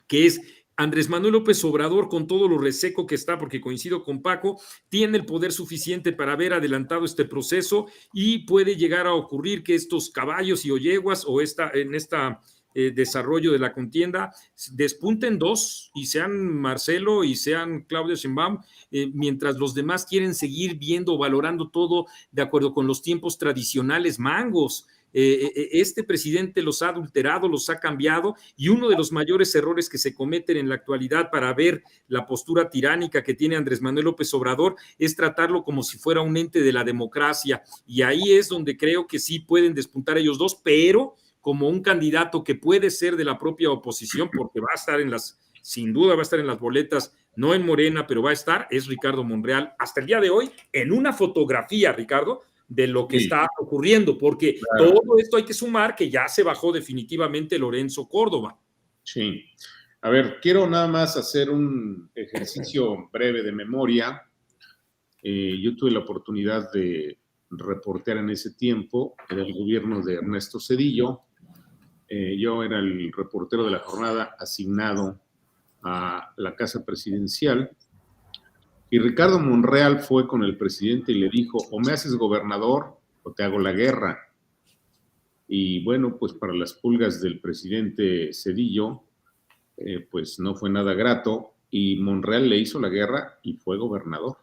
que es Andrés Manuel López Obrador, con todo lo reseco que está, porque coincido con Paco, tiene el poder suficiente para haber adelantado este proceso y puede llegar a ocurrir que estos caballos y yeguas o en esta desarrollo de la contienda despunten dos y sean Marcelo y sean Claudia Sheinbaum, mientras los demás quieren seguir viendo, valorando todo de acuerdo con los tiempos tradicionales mangos. Este presidente los ha adulterado, los ha cambiado, y uno de los mayores errores que se cometen en la actualidad para ver la postura tiránica que tiene Andrés Manuel López Obrador es tratarlo como si fuera un ente de la democracia, y ahí es donde creo que sí pueden despuntar ellos dos, pero como un candidato que puede ser de la propia oposición, porque va a estar sin duda va a estar en las boletas, no en Morena, pero va a estar, es Ricardo Monreal, hasta el día de hoy, en una fotografía, Ricardo, de lo que está ocurriendo, porque todo esto hay que sumar que ya se bajó definitivamente Lorenzo Córdoba.
Sí. A ver, quiero nada más hacer un ejercicio breve de memoria. Yo tuve la oportunidad de reportear en ese tiempo, era el gobierno de Ernesto Zedillo. Yo era el reportero de la jornada asignado a la Casa Presidencial. Y Ricardo Monreal fue con el presidente y le dijo, o me haces gobernador o te hago la guerra. Y bueno, pues para las pulgas del presidente Zedillo, pues no fue nada grato, y Monreal le hizo la guerra y fue gobernador.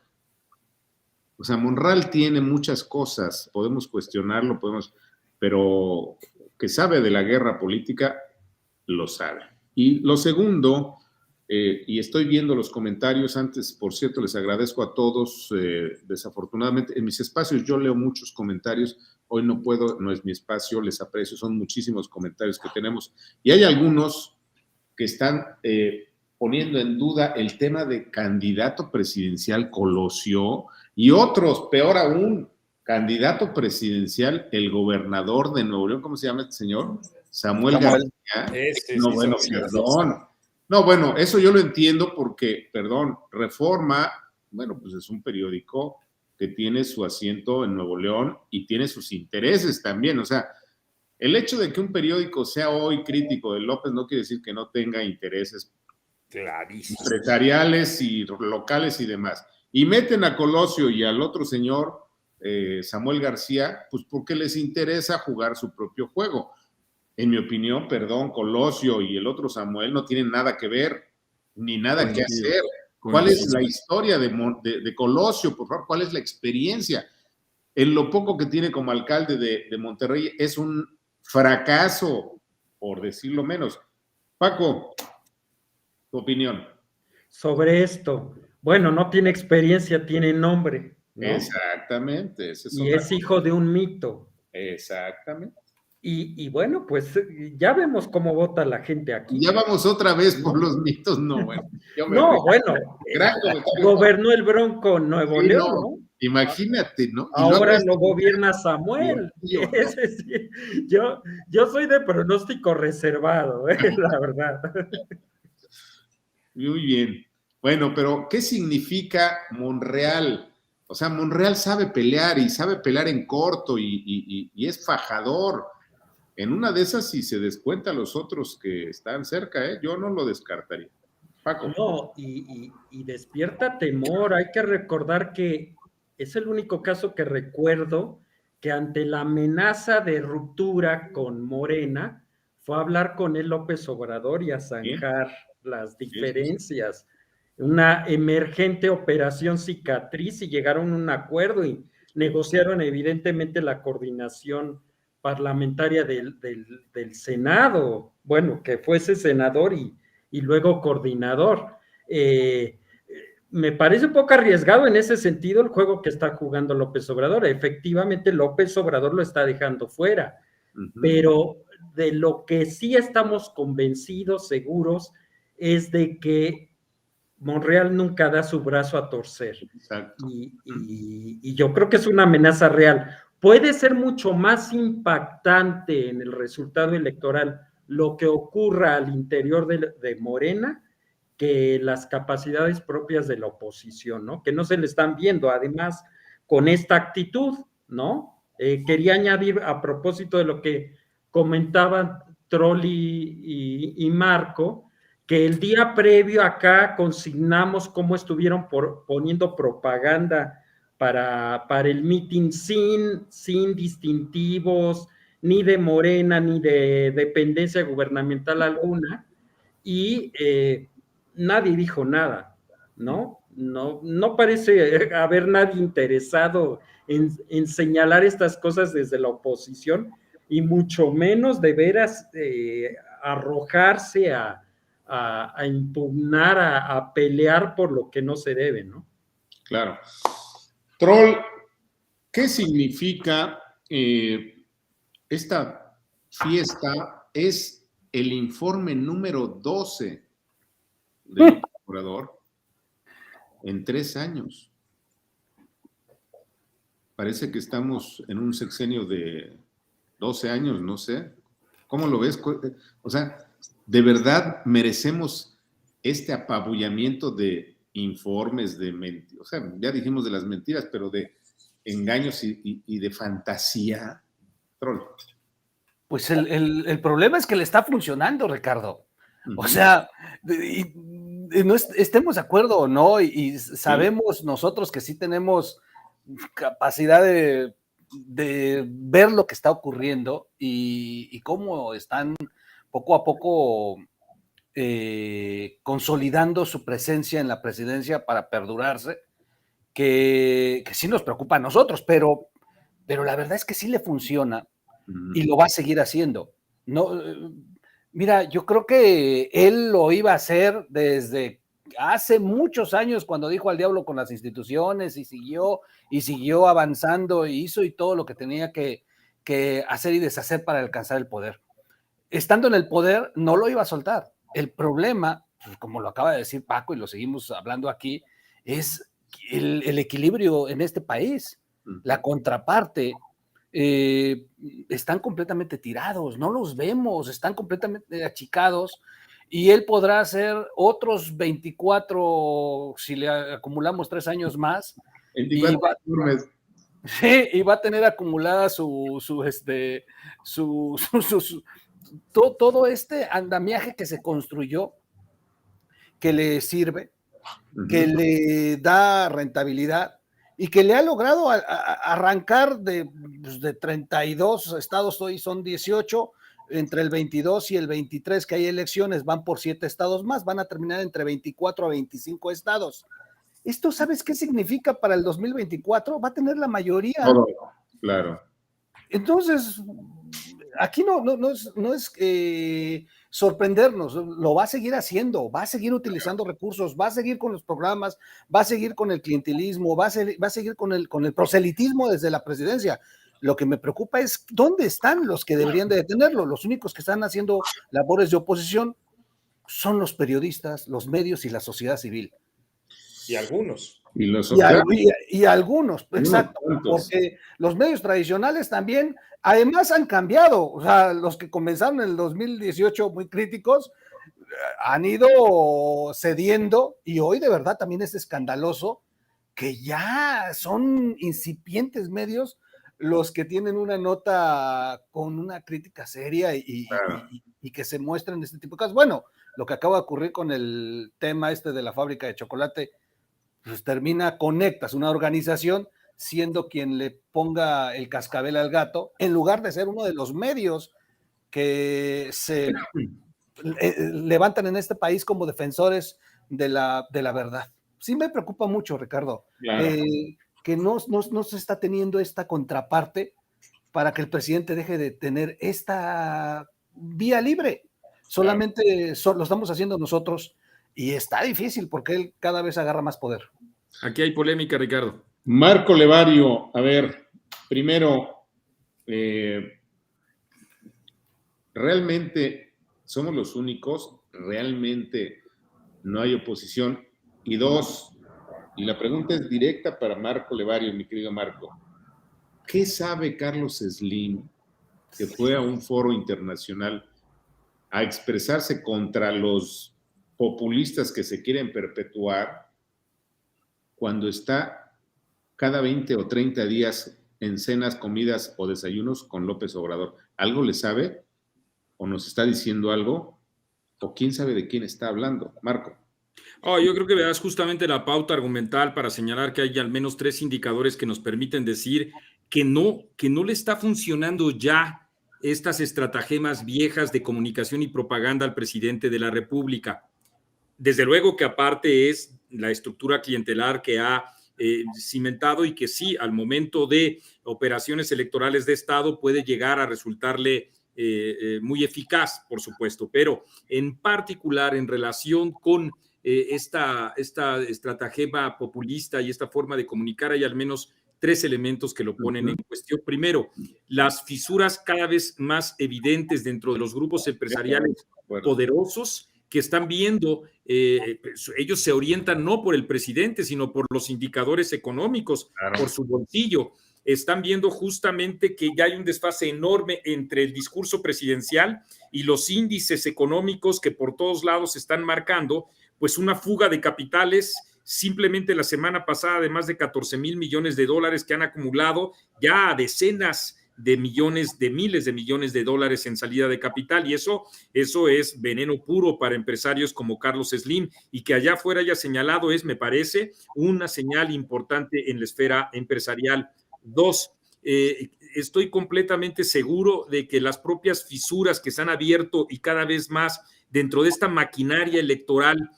O sea, Monreal tiene muchas cosas, podemos cuestionarlo, pero que sabe de la guerra política, lo sabe. Y lo segundo, y estoy viendo los comentarios antes, por cierto, les agradezco a todos, desafortunadamente, en mis espacios yo leo muchos comentarios, hoy no puedo, no es mi espacio, les aprecio, son muchísimos comentarios que tenemos, y hay algunos que están poniendo en duda el tema de candidato presidencial Colosio, y otros, peor aún, candidato presidencial, el gobernador de Nuevo León, ¿cómo se llama este señor? Samuel García. No, bueno, perdón. No, bueno, eso yo lo entiendo porque, perdón, Reforma, bueno, pues es un periódico que tiene su asiento en Nuevo León y tiene sus intereses también. O sea, el hecho de que un periódico sea hoy crítico de López no quiere decir que no tenga intereses empresariales y locales y demás. Y meten a Colosio y al otro señor, Samuel García, pues porque les interesa jugar su propio juego. En mi opinión, perdón, Colosio y el otro Samuel no tienen nada que ver, ni nada que hacer. ¿Cuál es la historia de Colosio, por favor? ¿Cuál es la experiencia? En lo poco que tiene como alcalde de Monterrey es un fracaso, por decirlo menos. Paco, tu opinión.
Sobre esto, bueno, no tiene experiencia, tiene nombre, ¿no?
Exactamente.
Y es hijo de un mito.
Exactamente.
Y bueno, pues ya vemos cómo vota la gente aquí.
Ya vamos otra vez por los mitos, no, bueno.
Gobernó el Bronco Nuevo León, ¿no?
Imagínate, ¿no?
Ahora lo gobierna Samuel. Yo soy de pronóstico reservado, la verdad.
Muy bien. Bueno, pero ¿qué significa Monreal? O sea, Monreal sabe pelear y sabe pelear en corto y es fajador. En una de esas, si se descuenta a los otros que están cerca, yo no lo descartaría. Paco.
No, y despierta temor. Hay que recordar que es el único caso que recuerdo que ante la amenaza de ruptura con Morena, fue a hablar con él López Obrador y a zanjar las diferencias. Una emergente operación cicatriz y llegaron a un acuerdo y negociaron evidentemente la coordinación parlamentaria del Senado, bueno, que fuese senador y y luego coordinador. Me parece un poco arriesgado en ese sentido el juego que está jugando López Obrador. Efectivamente, López Obrador lo está dejando fuera, pero de lo que sí estamos convencidos, seguros, es de que Monreal nunca da su brazo a torcer. Y yo creo que es una amenaza real. Puede ser mucho más impactante en el resultado electoral lo que ocurra al interior de Morena que las capacidades propias de la oposición, ¿no? Que no se le están viendo, además, con esta actitud, ¿no? Quería añadir, a propósito de lo que comentaban Trolli y Marco, que el día previo acá consignamos cómo estuvieron poniendo propaganda para el meeting sin distintivos, ni de Morena, ni de dependencia gubernamental alguna, y nadie dijo nada, ¿no? No parece haber nadie interesado en señalar estas cosas desde la oposición, y mucho menos de veras arrojarse a impugnar, a pelear por lo que no se debe, ¿no?
Claro. Troll, ¿qué significa esta fiesta? Es el informe número 12 del procurador en 3 años. Parece que estamos en un sexenio de 12 años, no sé. ¿Cómo lo ves? O sea, ¿de verdad merecemos este apabullamiento de informes, de mentiras? O sea, ya dijimos de las mentiras, pero de engaños y de fantasía. Troll.
Pues el problema es que le está funcionando, Ricardo. O sea, no estemos de acuerdo o no, y sabemos nosotros que sí tenemos capacidad de ver lo que está ocurriendo y cómo están poco a poco consolidando su presencia en la presidencia para perdurarse, que sí nos preocupa a nosotros, pero la verdad es que sí le funciona y lo va a seguir haciendo. No, mira, yo creo que él lo iba a hacer desde hace muchos años cuando dijo al diablo con las instituciones y siguió avanzando y hizo y todo lo que tenía que hacer y deshacer para alcanzar el poder. Estando en el poder, no lo iba a soltar. El problema, pues, como lo acaba de decir Paco y lo seguimos hablando aquí, es el equilibrio en este país. La contraparte, están completamente tirados, no los vemos, están completamente achicados, y él podrá hacer otros 24 si le acumulamos 3 años más,
24
y va a tener acumulada todo este andamiaje que se construyó, que le sirve, que le da rentabilidad y que le ha logrado arrancar de 32 estados, hoy son 18, entre el 22 y el 23 que hay elecciones, van por 7 estados más, van a terminar entre 24 a 25 estados. ¿Esto sabes qué significa para el 2024? Va a tener la mayoría.
Todo, claro.
Entonces, aquí no es sorprendernos, lo va a seguir haciendo, va a seguir utilizando recursos, va a seguir con los programas, va a seguir con el clientelismo, va a seguir con el proselitismo desde la presidencia. Lo que me preocupa es dónde están los que deberían de detenerlo. Los únicos que están haciendo labores de oposición son los periodistas, los medios y la sociedad civil.
Y algunos.
Y algunos, exacto, porque los medios tradicionales también, además han cambiado, o sea, los que comenzaron en el 2018 muy críticos, han ido cediendo, y hoy de verdad también es escandaloso que ya son incipientes medios los que tienen una nota con una crítica seria y que se muestren este tipo de cosas. Bueno, lo que acaba de ocurrir con el tema de la fábrica de chocolate, pues conectas una organización siendo quien le ponga el cascabel al gato, en lugar de ser uno de los medios que se levantan en este país como defensores de la verdad. Sí me preocupa mucho, Ricardo, claro, que no se está teniendo esta contraparte para que el presidente deje de tener esta vía libre, solamente lo estamos haciendo nosotros y está difícil porque él cada vez agarra más poder.
Aquí hay polémica, Ricardo.
Marco Levario, a ver, primero, ¿realmente somos los únicos? ¿Realmente no hay oposición? Y dos, y la pregunta es directa para Marco Levario, mi querido Marco. ¿Qué sabe Carlos Slim, que fue a un foro internacional a expresarse contra los populistas que se quieren perpetuar, cuando está cada 20 o 30 días en cenas, comidas o desayunos con López Obrador? ¿Algo le sabe? ¿O nos está diciendo algo? ¿O quién sabe de quién está hablando? Marco.
Yo creo que veas justamente la pauta argumental para señalar que hay al menos 3 indicadores que nos permiten decir que no le está funcionando ya estas estratagemas viejas de comunicación y propaganda al presidente de la República. Desde luego que aparte es la estructura clientelar que ha cimentado y que sí, al momento de operaciones electorales de Estado puede llegar a resultarle muy eficaz, por supuesto, pero en particular en relación con esta estratagema populista y esta forma de comunicar, hay al menos 3 elementos que lo ponen en cuestión. Primero, las fisuras cada vez más evidentes dentro de los grupos empresariales poderosos que están viendo, ellos se orientan no por el presidente, sino por los indicadores económicos, claro, por su bolsillo. Están viendo justamente que ya hay un desfase enorme entre el discurso presidencial y los índices económicos que por todos lados están marcando, pues una fuga de capitales. Simplemente la semana pasada de más de 14 mil millones de dólares que han acumulado ya a decenas de millones, de miles de millones de dólares en salida de capital, y eso es veneno puro para empresarios como Carlos Slim, y que allá afuera haya señalado es, me parece, una señal importante en la esfera empresarial. 2, estoy completamente seguro de que las propias fisuras que se han abierto y cada vez más dentro de esta maquinaria electoral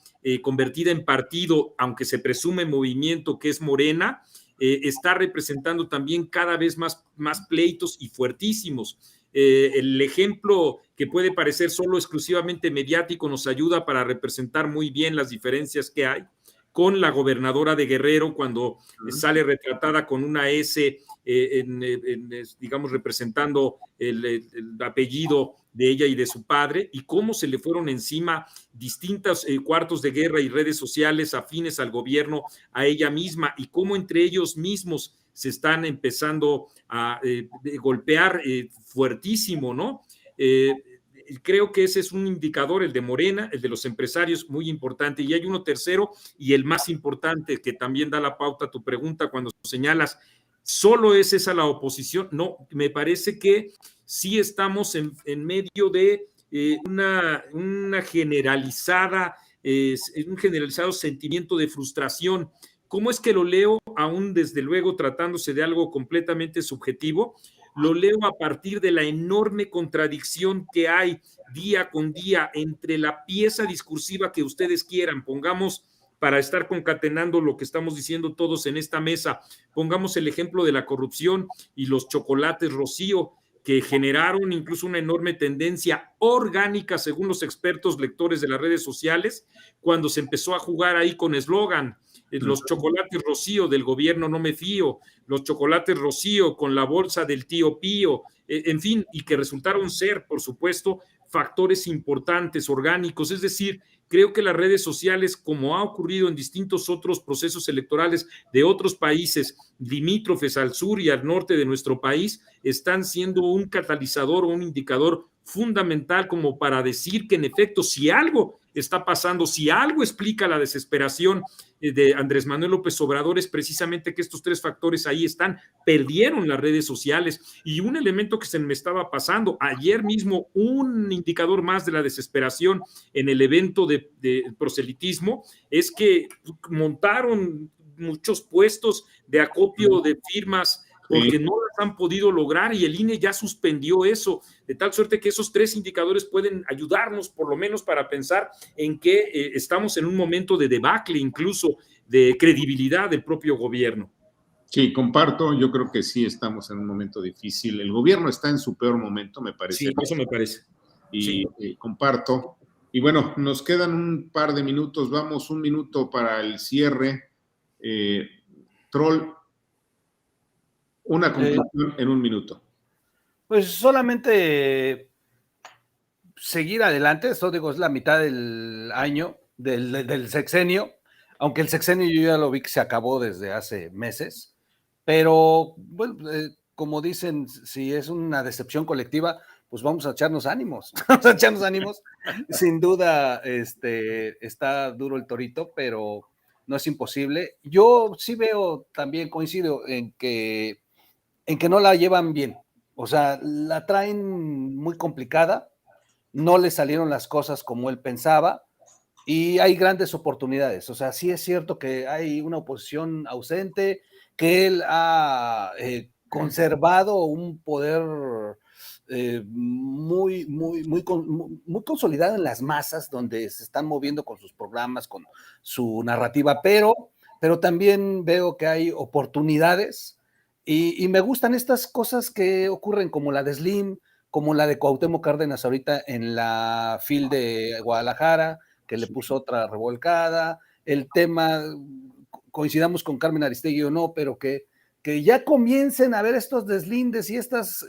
convertida en partido, aunque se presume movimiento que es Morena, está representando también cada vez más pleitos y fuertísimos. El ejemplo que puede parecer solo exclusivamente mediático nos ayuda para representar muy bien las diferencias que hay con la gobernadora de Guerrero cuando sale retratada con una S, digamos, representando el apellido de ella y de su padre, y cómo se le fueron encima distintos cuartos de guerra y redes sociales afines al gobierno, a ella misma, y cómo entre ellos mismos se están empezando a golpear fuertísimo, ¿no? Creo que ese es un indicador, el de Morena, el de los empresarios, muy importante. Y hay uno tercero y el más importante que también da la pauta a tu pregunta cuando señalas, ¿solo es esa la oposición? No, me parece que sí estamos en medio de una generalizada, un generalizado sentimiento de frustración. ¿Cómo es que lo leo? Aún desde luego tratándose de algo completamente subjetivo, lo leo a partir de la enorme contradicción que hay día con día entre la pieza discursiva que ustedes quieran. Pongamos, para estar concatenando lo que estamos diciendo todos en esta mesa, pongamos el ejemplo de la corrupción y los chocolates Rocío, que generaron incluso una enorme tendencia orgánica, según los expertos lectores de las redes sociales, cuando se empezó a jugar ahí con eslogan. Los chocolates Rocío del gobierno no me fío, los chocolates Rocío con la bolsa del tío Pío, en fin, y que resultaron ser, por supuesto, factores importantes, orgánicos. Es decir, creo que las redes sociales, como ha ocurrido en distintos otros procesos electorales de otros países limítrofes al sur y al norte de nuestro país, están siendo un catalizador o un indicador fundamental como para decir que en efecto, si algo está pasando, si algo explica la desesperación de Andrés Manuel López Obrador, es precisamente que estos 3 factores ahí están, perdieron las redes sociales. Y un elemento que se me estaba pasando, ayer mismo un indicador más de la desesperación en el evento de proselitismo, es que montaron muchos puestos de acopio de firmas porque no las han podido lograr, y el INE ya suspendió eso, de tal suerte que esos 3 indicadores pueden ayudarnos por lo menos para pensar en que estamos en un momento de debacle, incluso de credibilidad del propio gobierno.
Sí, comparto, yo creo que sí estamos en un momento difícil. El gobierno está en su peor momento, me parece.
Sí, eso me parece.
y
Sí.
comparto. Y bueno, nos quedan un par de minutos, vamos, un minuto para el cierre. Troll, una conclusión en un minuto.
Pues solamente seguir adelante, esto digo, es la mitad del año, del sexenio, aunque el sexenio yo ya lo vi que se acabó desde hace meses, pero bueno, como dicen, si es una decepción colectiva, pues vamos a echarnos ánimos, vamos a echarnos ánimos. Sin duda, está duro el torito, pero no es imposible. Yo sí veo, también coincido en que no la llevan bien, o sea, la traen muy complicada, no le salieron las cosas como él pensaba y hay grandes oportunidades. O sea, sí es cierto que hay una oposición ausente, que él ha conservado un poder muy consolidado en las masas, donde se están moviendo con sus programas, con su narrativa, pero también veo que hay oportunidades y me gustan estas cosas que ocurren, como la de Slim, como la de Cuauhtémoc Cárdenas ahorita en la FIL de Guadalajara, que le puso otra revolcada, el tema, coincidamos con Carmen Aristegui o no, pero que ya comiencen a ver estos deslindes y estas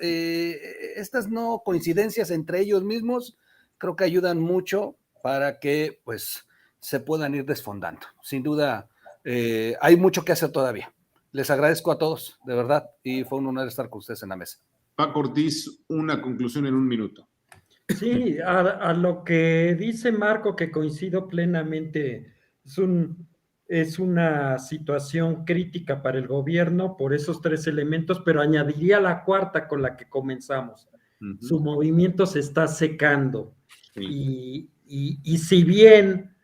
no coincidencias entre ellos mismos, creo que ayudan mucho para que pues se puedan ir desfondando. Sin duda, hay mucho que hacer todavía. Les agradezco a todos, de verdad, y fue un honor estar con ustedes en la mesa.
Paco Ortiz, una conclusión en un minuto.
Sí, a lo que dice Marco, que coincido plenamente, es una situación crítica para el gobierno por esos tres elementos, pero añadiría la cuarta con la que comenzamos. Su movimiento se está secando. Sí. Y si bien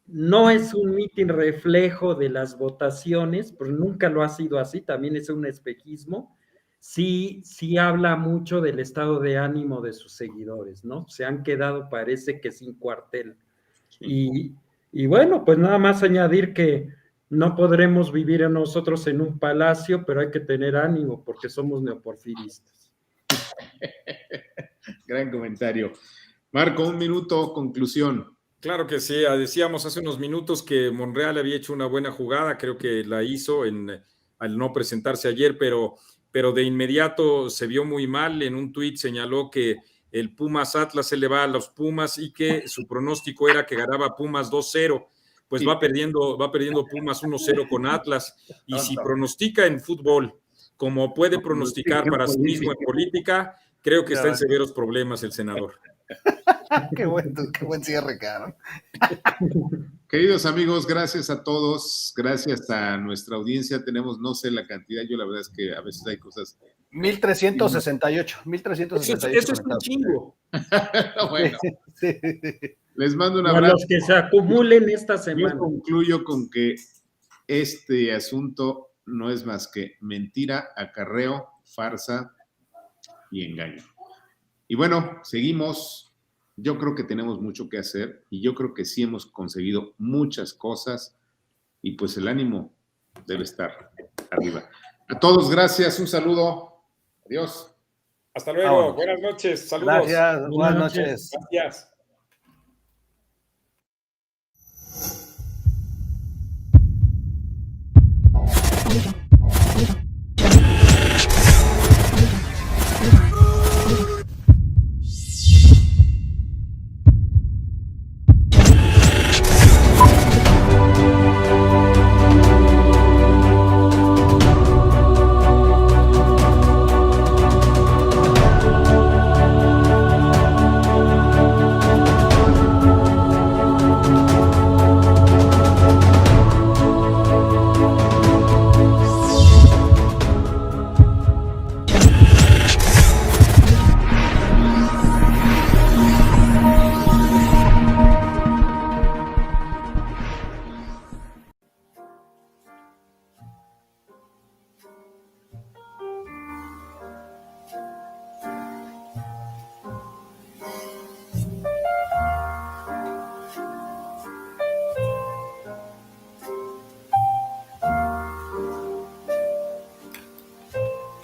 no es un mitin reflejo de las votaciones, pues nunca lo ha sido así, también es un espejismo, sí habla mucho del estado de ánimo de sus seguidores, ¿no? Se han quedado, parece que sin cuartel. Sí. Y bueno, pues nada más añadir que no podremos vivir nosotros en un palacio, pero hay que tener ánimo porque somos neoporfiristas.
Gran comentario. Marco, un minuto, conclusión.
Claro que sí, decíamos hace unos minutos que Monreal había hecho una buena jugada, creo que la hizo al no presentarse ayer, pero de inmediato se vio muy mal. En un tuit señaló que el Pumas Atlas se le va a los Pumas y que su pronóstico era que ganaba Pumas 2-0, pues sí. va perdiendo Pumas 1-0 con Atlas, y si pronostica en fútbol como puede pronosticar para sí mismo en política, creo que está en severos problemas el senador.
Qué buen cierre, cabrón.
Queridos amigos, gracias a todos, gracias a nuestra audiencia. Tenemos, no sé la cantidad, yo la verdad es que a veces hay cosas.
1368.
Eso es un chingo.
Bueno, sí. Les mando un
abrazo. A los que se acumulen esta semana.
Yo concluyo con que este asunto no es más que mentira, acarreo, farsa y engaño. Y bueno, seguimos. Yo creo que tenemos mucho que hacer y yo creo que sí hemos conseguido muchas cosas y pues el ánimo debe estar arriba. A todos, gracias, un saludo. Adiós.
Hasta luego, buenas noches, saludos.
Gracias, buenas noches.
Gracias.